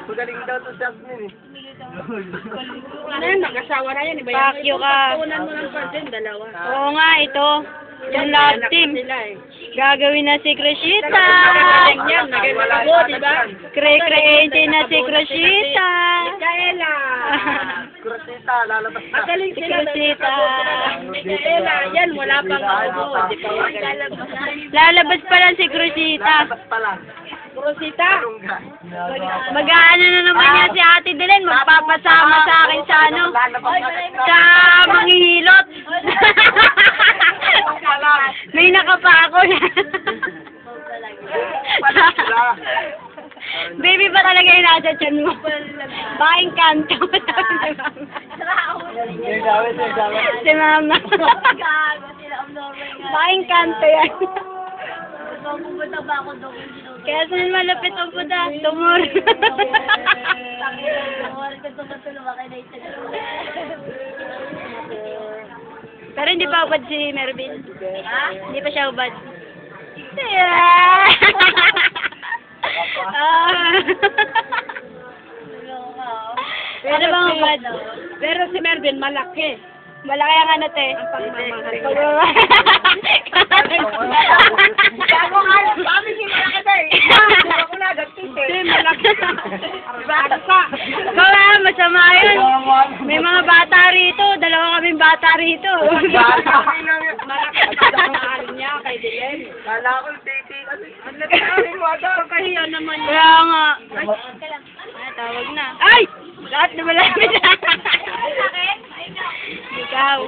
Magaling daw to sa admin eh. Ano yan, mag-asawa na yan. Iba yan. Pakyo ka. Tuunan mo ng person, dalawa. Oo nga, ito. Yung love team. Sila eh. Gagawin na si Crucita. Magaling yan, naglalabo, diba? Creating na si Crucita. Micaela. Kurasita, lalabas na. Magaling Si sila. Crucita. Micaela, yan, wala pang ako. Di pa magaling. Lalabas pa lang si Crucita. Lalabas pa lang. Kurosita. Lungga. Mag-aano na naman yan si Ate Delen. Magpapasama sa akin sa ano. Sa manghihilot. May nakapa ako na. Baby pa talaga yung nasa tiyan mo. Baking kanto. Si Mama. Baking kanto yan. Kaya saan malapit ang puda? Tumor. Pero hindi pa ubad si Mervin. Hindi pa siya ubad. Ano bang ubad? Pero si Mervin, malaki. Malaki ang ano, te. Gago nga, sabi si malaki ba eh. Ako na, hindi, malaki. Bago ka. Gawa, masama yun. May mga bata rito. Dalawa kaming bata rito. Malaki ang mahal niya kay Dylan. Kala ko yung titi kasi. Ang nagsasabi mo, kahiya naman niya. Kaya nga. Ay, tawag na. Ay! Lahat na malapit. Ikaw.